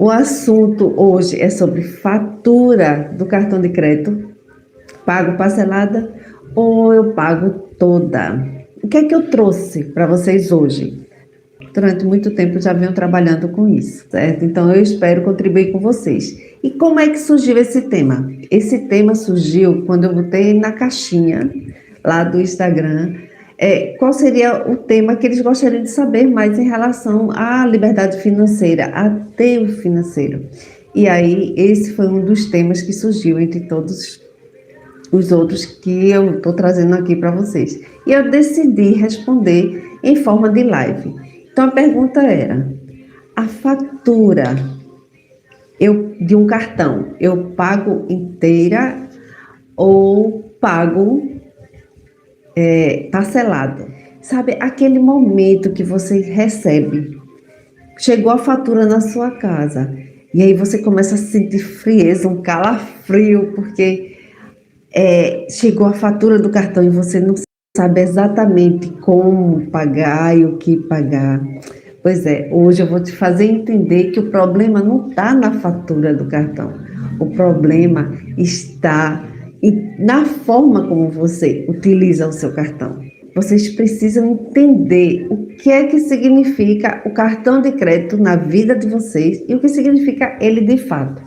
O assunto hoje é sobre fatura do cartão de crédito. Pago parcelada ou eu pago toda? O que é que eu trouxe para vocês hoje? Durante muito tempo eu já venho trabalhando com isso, certo? Então eu espero contribuir com vocês. E como é que surgiu esse tema? Esse tema surgiu quando eu botei na caixinha lá do Instagram qual seria o tema que eles gostariam de saber mais em relação à liberdade financeira, a ter o financeiro. E aí esse foi um dos temas que surgiu entre todos os outros que eu estou trazendo aqui para vocês. E eu decidi responder em forma de live. Então a pergunta era: a fatura de um cartão, eu pago inteira ou pago parcelado? Sabe, aquele momento que você recebe, chegou a fatura na sua casa, e aí você começa a sentir frieza, um calafrio, porque chegou a fatura do cartão e você não sabe exatamente como pagar e o que pagar. Pois é, hoje eu vou te fazer entender que o problema não está na fatura do cartão. O problema está na forma como você utiliza o seu cartão. Vocês precisam entender o que é que significa o cartão de crédito na vida de vocês e o que significa ele de fato.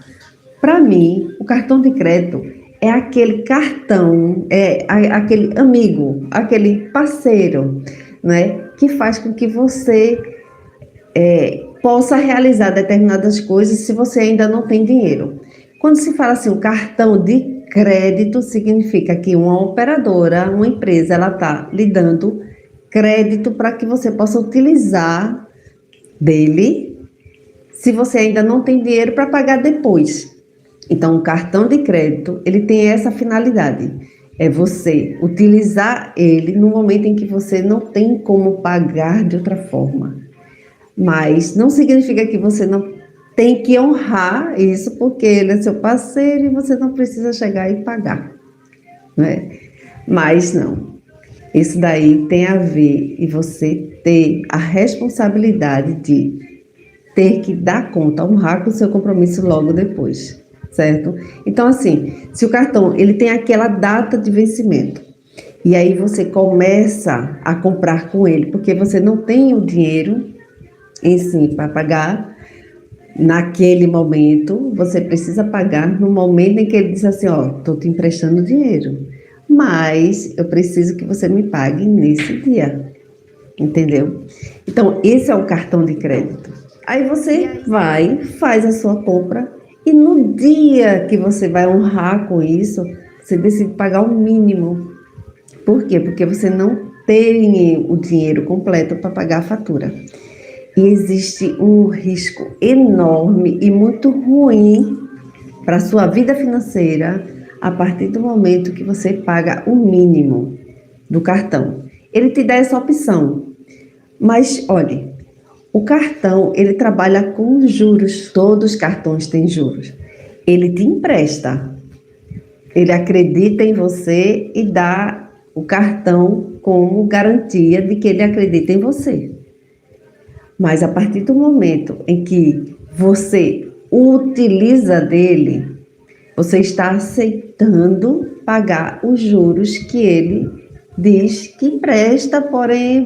Para mim, o cartão de crédito é aquele cartão, aquele amigo, aquele parceiro, né, que faz com que você possa realizar determinadas coisas se você ainda não tem dinheiro. Quando se fala assim, o cartão de crédito, significa que uma operadora, uma empresa, ela está lhe dando crédito para que você possa utilizar dele se você ainda não tem dinheiro para pagar depois. Então, o cartão de crédito, ele tem essa finalidade, é você utilizar ele no momento em que você não tem como pagar de outra forma. Mas não significa que você não tem que honrar isso, porque ele é seu parceiro e você não precisa chegar e pagar, né? Mas não, isso daí tem a ver e você ter a responsabilidade de ter que dar conta, honrar com o seu compromisso logo depois, certo? Então, assim, se o cartão ele tem aquela data de vencimento, e aí você começa a comprar com ele, porque você não tem o dinheiro em si para pagar naquele momento, você precisa pagar no momento em que ele diz assim, ó, estou te emprestando dinheiro, mas eu preciso que você me pague nesse dia, entendeu? Então, esse é o cartão de crédito. Aí você vai, faz a sua compra e no dia que você vai honrar com isso, você decide pagar o mínimo. Por quê? Porque você não tem o dinheiro completo para pagar a fatura. E existe um risco enorme e muito ruim para a sua vida financeira a partir do momento que você paga o mínimo do cartão. Ele te dá essa opção, mas olhe, o cartão ele trabalha com juros, todos os cartões têm juros. Ele te empresta, ele acredita em você e dá o cartão como garantia de que ele acredita em você. Mas a partir do momento em que você utiliza dele, você está aceitando pagar os juros que ele diz que empresta, porém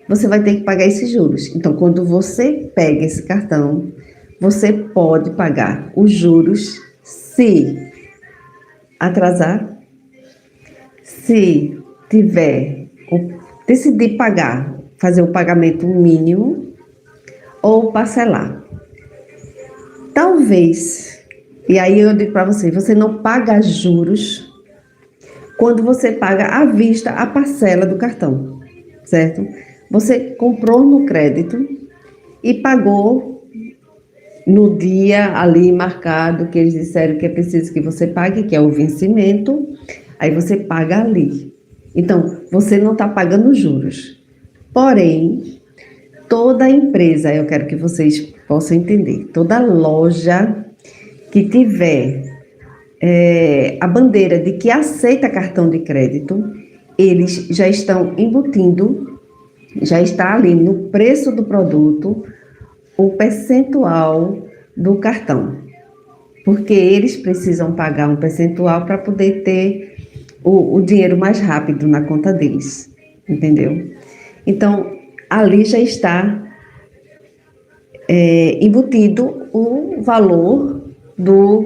você vai ter que pagar esses juros. Então, quando você pega esse cartão, você pode pagar os juros se atrasar, se decidir pagar, fazer o pagamento mínimo ou parcelar. Talvez, e aí eu digo para você não paga juros quando você paga à vista a parcela do cartão, certo? Você comprou no crédito e pagou no dia ali marcado que eles disseram que é preciso que você pague, que é o vencimento, aí você paga ali. Então, você não está pagando juros. Porém, toda empresa, eu quero que vocês possam entender, toda loja que tiver a bandeira de que aceita cartão de crédito, eles já estão embutindo, já está ali no preço do produto, o percentual do cartão, porque eles precisam pagar um percentual para poder ter o dinheiro mais rápido na conta deles, entendeu? Então, ali já está embutido o valor do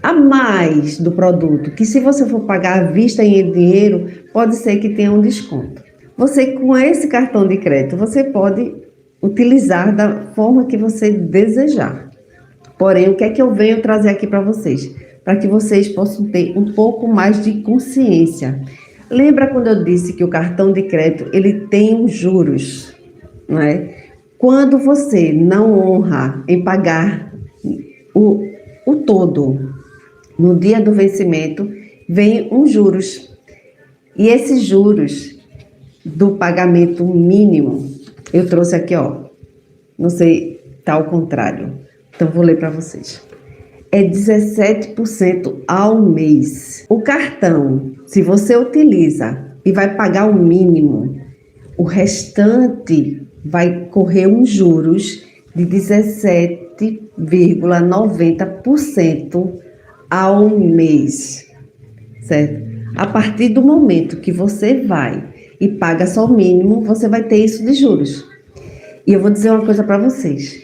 a mais do produto, que se você for pagar à vista em dinheiro, pode ser que tenha um desconto. Você, com esse cartão de crédito, você pode utilizar da forma que você desejar. Porém, o que é que eu venho trazer aqui para vocês? Para que vocês possam ter um pouco mais de consciência. Lembra quando eu disse que o cartão de crédito, ele tem os juros, não é? Quando você não honra em pagar o todo, no dia do vencimento, vem uns juros. E esses juros do pagamento mínimo, eu trouxe aqui, ó. Não sei, tá ao contrário. Então, vou ler para vocês. É 17% ao mês. O cartão, se você utiliza e vai pagar o mínimo, o restante vai correr uns juros de 17,90% ao mês, certo? A partir do momento que você vai e paga só o mínimo, você vai ter isso de juros. E eu vou dizer uma coisa para vocês.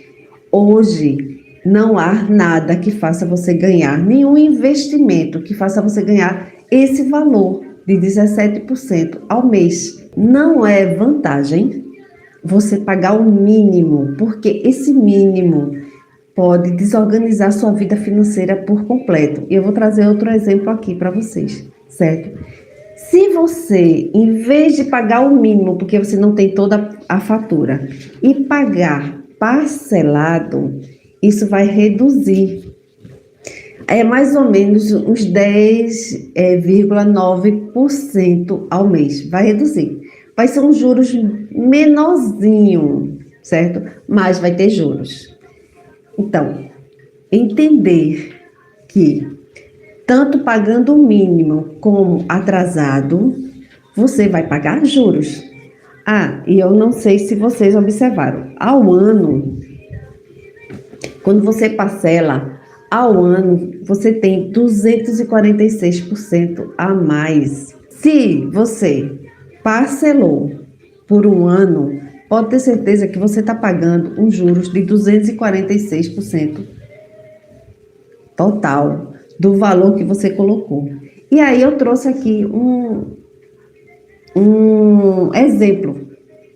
Hoje, não há nada que faça você ganhar, nenhum investimento que faça você ganhar esse valor de 17% ao mês. Não é vantagem você pagar o mínimo, porque esse mínimo pode desorganizar sua vida financeira por completo. E eu vou trazer outro exemplo aqui para vocês, certo? Se você, em vez de pagar o mínimo, porque você não tem toda a fatura, e pagar parcelado, isso vai reduzir. É mais ou menos uns 10,9% ao mês. Vai reduzir. Vai ser um juros menorzinho, certo? Mas vai ter juros. Então, entender que tanto pagando o mínimo como atrasado, você vai pagar juros. Ah, e eu não sei se vocês observaram, ao ano, quando você parcela, ao ano, você tem 246% a mais. Se você parcelou por um ano, pode ter certeza que você está pagando uns juros de 246% total do valor que você colocou. E aí eu trouxe aqui um exemplo,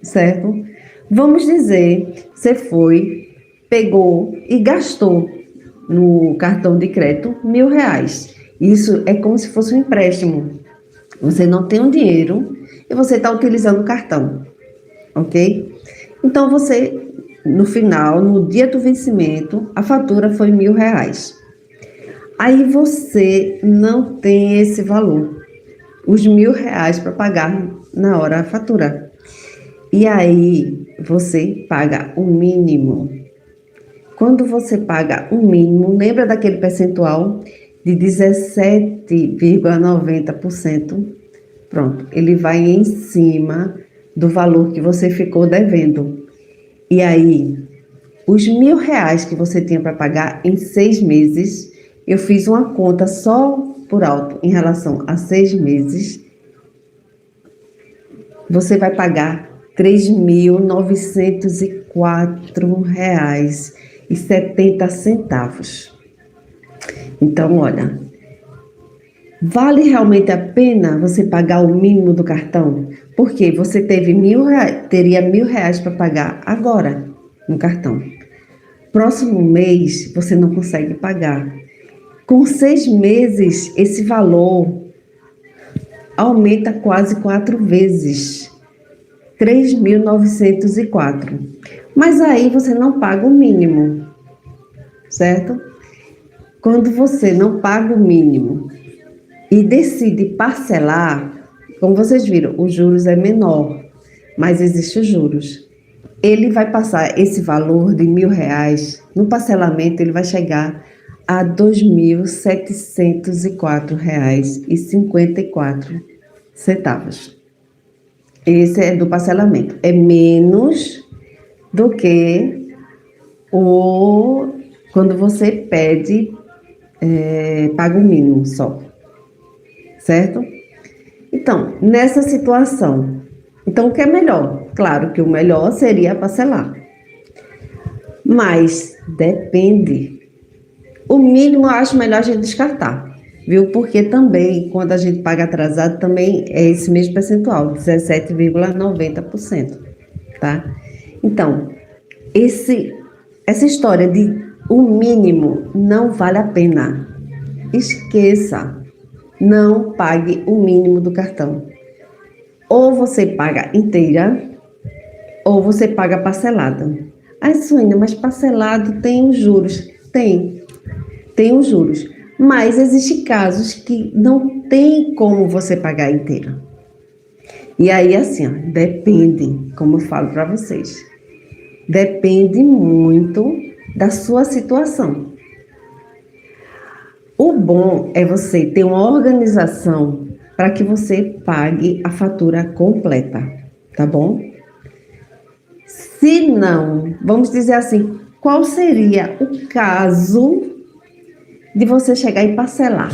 certo? Vamos dizer, você foi, pegou e gastou no cartão de crédito R$ 1.000. Isso é como se fosse um empréstimo. Você não tem o dinheiro e você está utilizando o cartão, ok? Então você, no final, no dia do vencimento, a fatura foi R$ 1.000. Aí você não tem esse valor, os R$ 1.000 para pagar na hora a fatura. E aí você paga o mínimo. Quando você paga o mínimo, lembra daquele percentual de 17,90%? Pronto, ele vai em cima do valor que você ficou devendo. E aí, os R$ 1.000 que você tinha para pagar em 6 meses, eu fiz uma conta só por alto em relação a 6 meses. Você vai pagar R$ 3.904,70. Então, olha, vale realmente a pena você pagar o mínimo do cartão? Porque você teria R$ 1.000 para pagar agora no cartão. Próximo mês você não consegue pagar. Com 6 meses, esse valor aumenta quase 4 vezes, 3.904. Mas aí você não paga o mínimo, certo? Quando você não paga o mínimo e decide parcelar, como vocês viram, os juros é menor, mas existe os juros. Ele vai passar esse valor de R$ 1.000, no parcelamento ele vai chegar a R$ 2.704,54. Esse é do parcelamento. É menos do que ou quando você pede, paga o mínimo só, certo? Então, nessa situação, então o que é melhor? Claro que o melhor seria parcelar, mas depende. O mínimo eu acho melhor a gente descartar, viu? Porque também, quando a gente paga atrasado, também é esse mesmo percentual, 17,90%, tá? Então, essa história de o mínimo não vale a pena. Esqueça, não pague o mínimo do cartão. Ou você paga inteira, ou você paga parcelada. Ai, Suína, mas parcelado tem os juros. Tem os juros. Mas existem casos que não tem como você pagar inteira. E aí, assim, ó, depende, como eu falo para vocês, depende muito da sua situação. O bom é você ter uma organização para que você pague a fatura completa, tá bom? Se não, vamos dizer assim, qual seria o caso de você chegar e parcelar?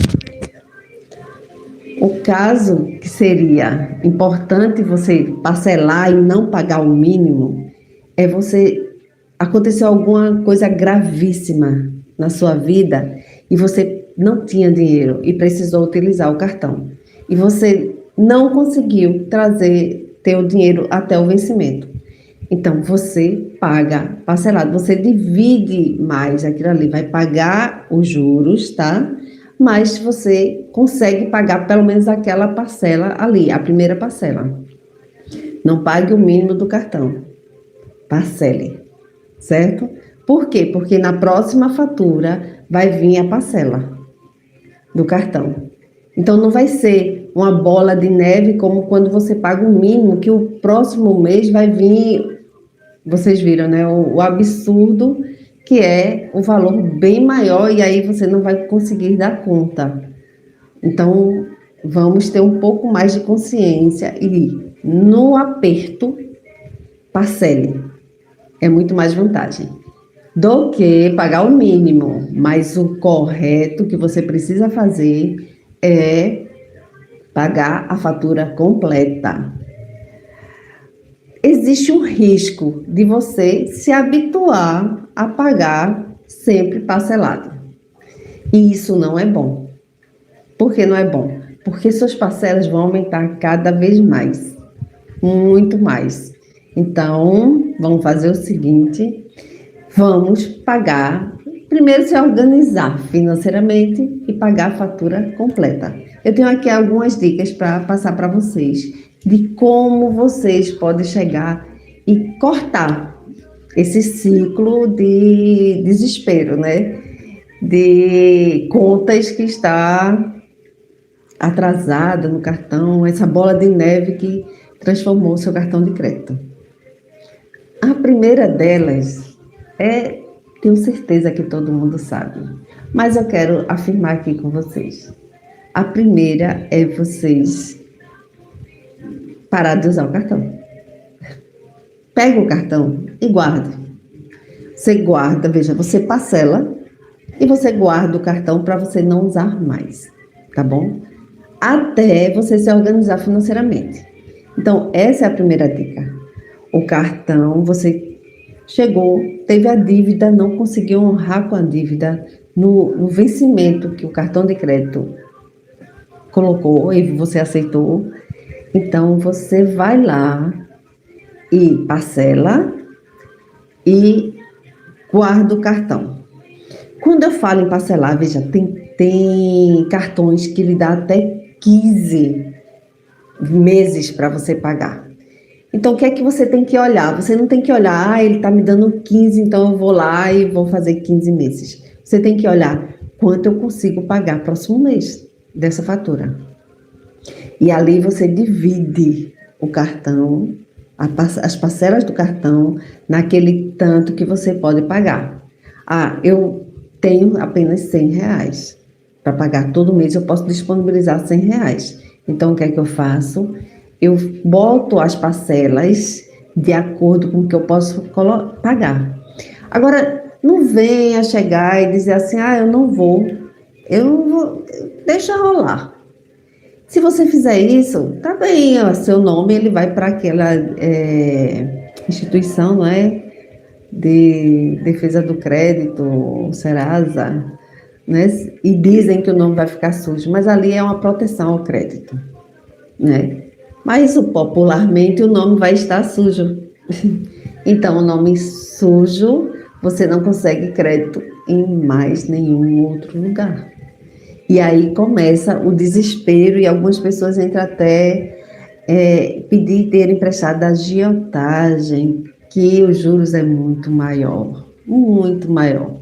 O caso que seria importante você parcelar e não pagar o mínimo é você aconteceu alguma coisa gravíssima na sua vida e você não tinha dinheiro e precisou utilizar o cartão. E você não conseguiu trazer teu dinheiro até o vencimento. Então, você paga parcelado, você divide mais aquilo ali, vai pagar os juros, tá? Mas você consegue pagar pelo menos aquela parcela ali, a primeira parcela. Não pague o mínimo do cartão, parcele, certo? Por quê? Porque na próxima fatura vai vir a parcela do cartão. Então, não vai ser uma bola de neve como quando você paga o mínimo, que o próximo mês vai vir. Vocês viram, né? O absurdo que é um valor bem maior e aí você não vai conseguir dar conta. Então, vamos ter um pouco mais de consciência e, no aperto, parcele. É muito mais vantagem do que pagar o mínimo. Mas o correto que você precisa fazer é pagar a fatura completa. Existe um risco de você se habituar a pagar sempre parcelado. E isso não é bom. Por que não é bom? Porque suas parcelas vão aumentar cada vez mais. Muito mais. Então, vamos fazer o seguinte: vamos pagar. Primeiro, se organizar financeiramente e pagar a fatura completa. Eu tenho aqui algumas dicas para passar para vocês de como vocês podem chegar e cortar esse ciclo de desespero, né? De contas que está atrasada no cartão, essa bola de neve que transformou o seu cartão de crédito. A primeira delas tenho certeza que todo mundo sabe, mas eu quero afirmar aqui com vocês. A primeira é vocês parar de usar o cartão. Pega o cartão e guarda. Você guarda, veja, você parcela e você guarda o cartão para você não usar mais, tá bom? Até você se organizar financeiramente. Então, essa é a primeira dica. O cartão, você chegou, teve a dívida, não conseguiu honrar com a dívida no vencimento que o cartão de crédito colocou e você aceitou. Então, você vai lá e parcela e guarda o cartão. Quando eu falo em parcelar, veja, tem cartões que lhe dá até 15 meses para você pagar. Então, o que é que você tem que olhar? Você não tem que olhar, ele está me dando 15, então eu vou lá e vou fazer 15 meses. Você tem que olhar quanto eu consigo pagar próximo mês dessa fatura. E ali você divide o cartão, as parcelas do cartão, naquele tanto que você pode pagar. Ah, eu tenho apenas R$100 para pagar todo mês, eu posso disponibilizar R$100. Então, o que é que eu faço? Eu boto as parcelas de acordo com o que eu posso pagar. Agora, Não venha chegar e dizer assim, eu não vou, deixa rolar. Se você fizer isso, tá bem, ó, seu nome ele vai para aquela instituição, não é? De defesa do crédito, Serasa, né? E dizem que o nome vai ficar sujo, mas ali é uma proteção ao crédito, né? Mas popularmente o nome vai estar sujo. Então, o nome sujo, você não consegue crédito em mais nenhum outro lugar. E aí começa o desespero e algumas pessoas entram até pedir ter emprestado a agiotagem, que os juros é muito maior, muito maior.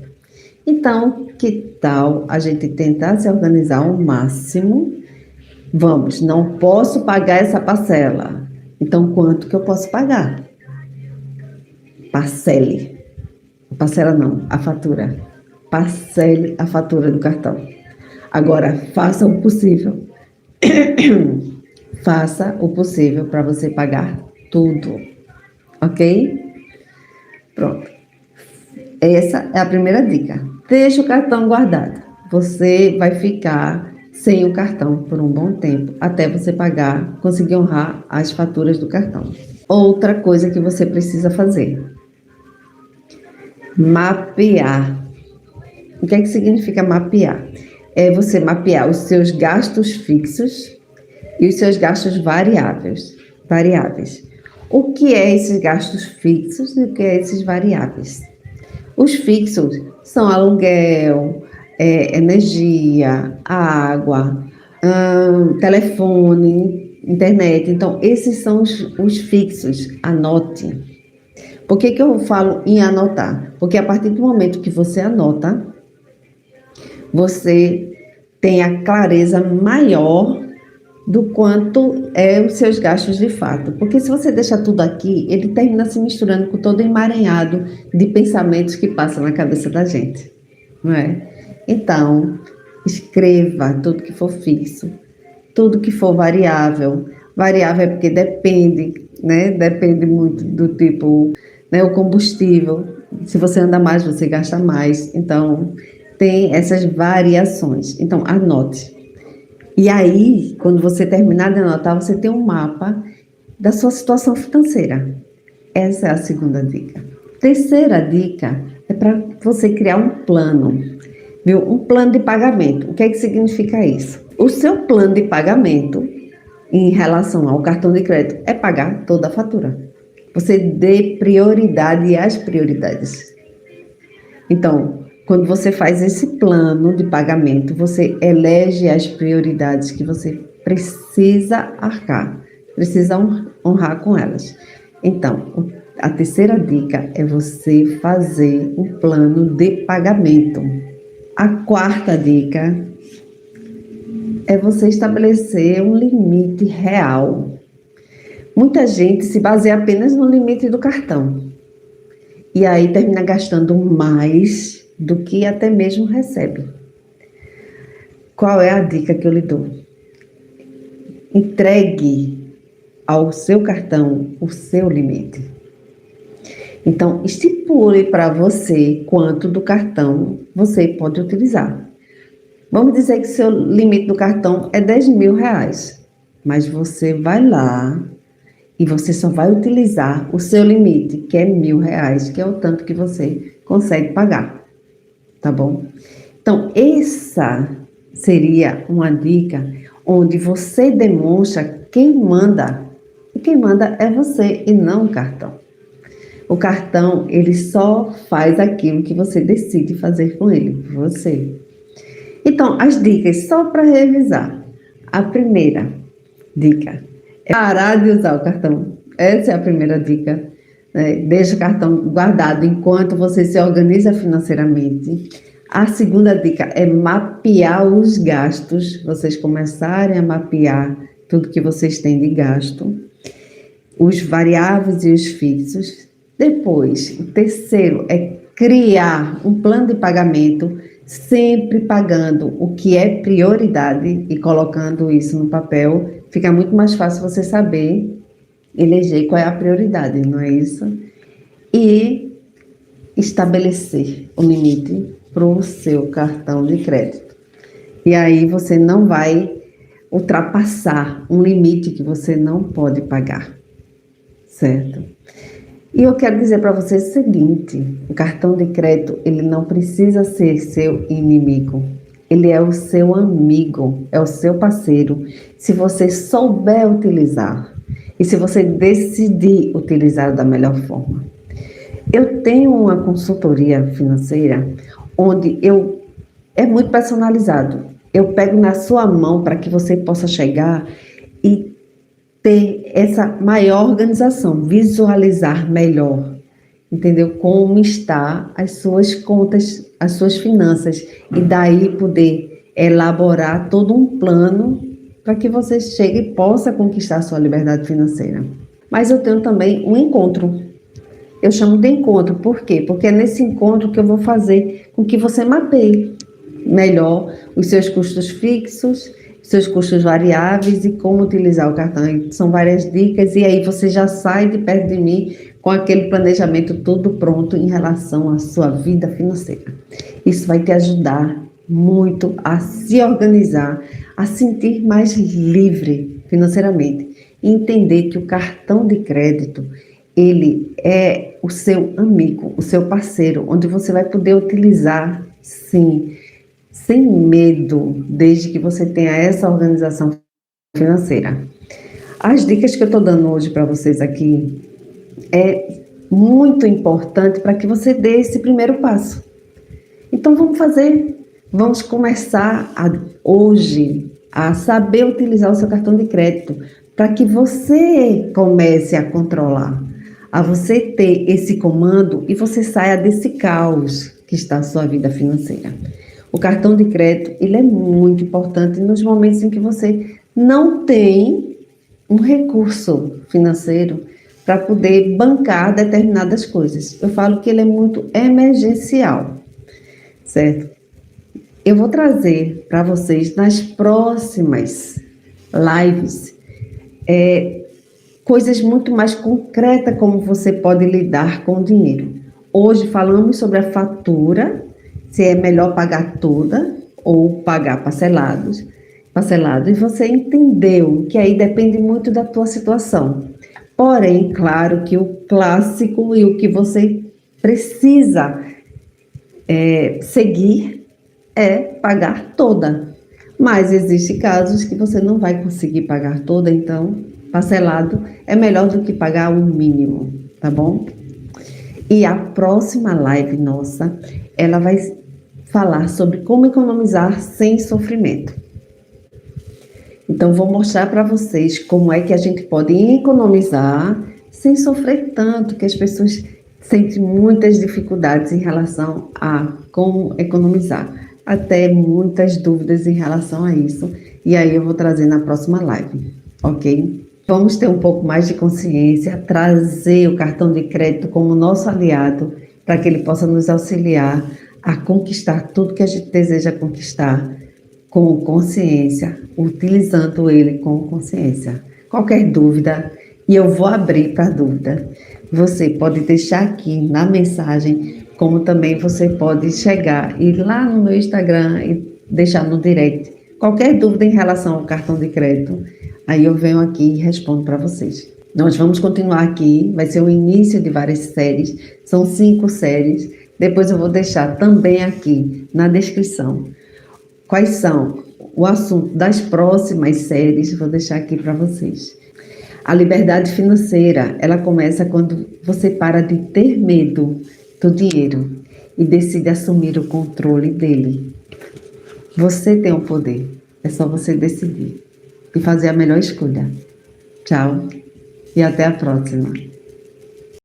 Então, que tal a gente tentar se organizar ao máximo? Vamos, não posso pagar essa parcela. Então, quanto que eu posso pagar? Parcele. Parcela não, a fatura. Parcele a fatura do cartão. Agora, faça o possível. Faça o possível para você pagar tudo. Ok? Pronto. Essa é a primeira dica. Deixa o cartão guardado. Você vai ficar sem o cartão por um bom tempo, até você pagar, conseguir honrar as faturas do cartão. Outra coisa que você precisa fazer: mapear. O que é que significa mapear? É você mapear os seus gastos fixos e os seus gastos variáveis. O que é esses gastos fixos e o que é esses variáveis? Os fixos são aluguel, energia, água, telefone, internet. Então, esses são os fixos. Anote. Por que eu falo em anotar? Porque a partir do momento que você anota, você tem a clareza maior do quanto é os seus gastos de fato. Porque se você deixa tudo aqui, ele termina se misturando com todo o emaranhado de pensamentos que passam na cabeça da gente, não é? Então, escreva tudo que for fixo, tudo que for variável. Variável é porque depende, né? Depende muito do tipo, né? O combustível. Se você anda mais, você gasta mais. Então, tem essas variações. Então, anote. E aí, quando você terminar de anotar, você tem um mapa da sua situação financeira. Essa é a segunda dica. Terceira dica é para você criar um plano, viu? Um plano de pagamento. O que é que significa isso? O seu plano de pagamento em relação ao cartão de crédito é pagar toda a fatura. Você dê prioridade às prioridades. Então, quando você faz esse plano de pagamento, você elege as prioridades que você precisa arcar, precisa honrar com elas. Então, a terceira dica é você fazer um plano de pagamento. A quarta dica é você estabelecer um limite real. Muita gente se baseia apenas no limite do cartão. E aí termina gastando mais do que até mesmo recebe. Qual é a dica que eu lhe dou? Entregue ao seu cartão o seu limite. Então, estipule para você quanto do cartão você pode utilizar. Vamos dizer que seu limite do cartão é 10 mil reais, mas você vai lá e você só vai utilizar o seu limite, que é 1.000 reais, que é o tanto que você consegue pagar, tá bom? Então, essa seria uma dica onde você demonstra quem manda. E quem manda é você e não o cartão. O cartão, ele só faz aquilo que você decide fazer com ele, você. Então, as dicas, só para revisar. A primeira dica é parar de usar o cartão. Essa é a primeira dica. Né? Deixa o cartão guardado enquanto você se organiza financeiramente. A segunda dica é mapear os gastos. Vocês começarem a mapear tudo que vocês têm de gasto. Os variáveis e os fixos. Depois, o terceiro é criar um plano de pagamento, sempre pagando o que é prioridade e colocando isso no papel. Fica muito mais fácil você saber eleger qual é a prioridade, não é isso? E estabelecer o limite para o seu cartão de crédito. E aí você não vai ultrapassar um limite que você não pode pagar, certo? E eu quero dizer para você o seguinte: o cartão de crédito, ele não precisa ser seu inimigo. Ele é o seu amigo, é o seu parceiro, se você souber utilizar e se você decidir utilizar da melhor forma. Eu tenho uma consultoria financeira onde é muito personalizado. Eu pego na sua mão para que você possa chegar e ter essa maior organização, visualizar melhor, entendeu? Como está as suas contas, as suas finanças, e daí poder elaborar todo um plano para que você chegue e possa conquistar a sua liberdade financeira. Mas eu tenho também um encontro. Eu chamo de encontro, por quê? Porque é nesse encontro que eu vou fazer com que você mapeie melhor os seus custos fixos, seus custos variáveis e como utilizar o cartão. São várias dicas e aí você já sai de perto de mim com aquele planejamento todo pronto em relação à sua vida financeira. Isso vai te ajudar muito a se organizar, a sentir mais livre financeiramente e entender que o cartão de crédito, ele é o seu amigo, o seu parceiro, onde você vai poder utilizar, sim, sem medo, desde que você tenha essa organização financeira. As dicas que eu estou dando hoje para vocês aqui é muito importante para que você dê esse primeiro passo. Então vamos começar hoje a saber utilizar o seu cartão de crédito para que você comece a controlar, a você ter esse comando e você saia desse caos que está a sua vida financeira. O cartão de crédito, ele é muito importante nos momentos em que você não tem um recurso financeiro para poder bancar determinadas coisas. Eu falo que ele é muito emergencial, certo? Eu vou trazer para vocês nas próximas lives coisas muito mais concretas como você pode lidar com o dinheiro. Hoje falamos sobre a fatura, se é melhor pagar toda ou pagar parcelado, e você entendeu que aí depende muito da tua situação. Porém, claro que o clássico e o que você precisa seguir é pagar toda. Mas existem casos que você não vai conseguir pagar toda, então parcelado é melhor do que pagar o mínimo, tá bom? E a próxima live nossa, ela vai falar sobre como economizar sem sofrimento. Então, vou mostrar para vocês como é que a gente pode economizar sem sofrer tanto, que as pessoas sentem muitas dificuldades em relação a como economizar. Até muitas dúvidas em relação a isso. E aí eu vou trazer na próxima live, ok? Vamos ter um pouco mais de consciência, trazer o cartão de crédito como nosso aliado, para que ele possa nos auxiliar a conquistar tudo que a gente deseja conquistar com consciência, utilizando ele com consciência. Qualquer dúvida, e eu vou abrir para dúvida, você pode deixar aqui na mensagem, como também você pode chegar e ir lá no meu Instagram e deixar no direct. Qualquer dúvida em relação ao cartão de crédito, aí eu venho aqui e respondo para vocês. Nós vamos continuar aqui, vai ser o início de várias séries, são 5 séries. Depois eu vou deixar também aqui na descrição quais são o assunto das próximas séries, vou deixar aqui para vocês. A liberdade financeira, ela começa quando você para de ter medo do dinheiro e decide assumir o controle dele. Você tem o poder, é só você decidir e fazer a melhor escolha. Tchau e até a próxima.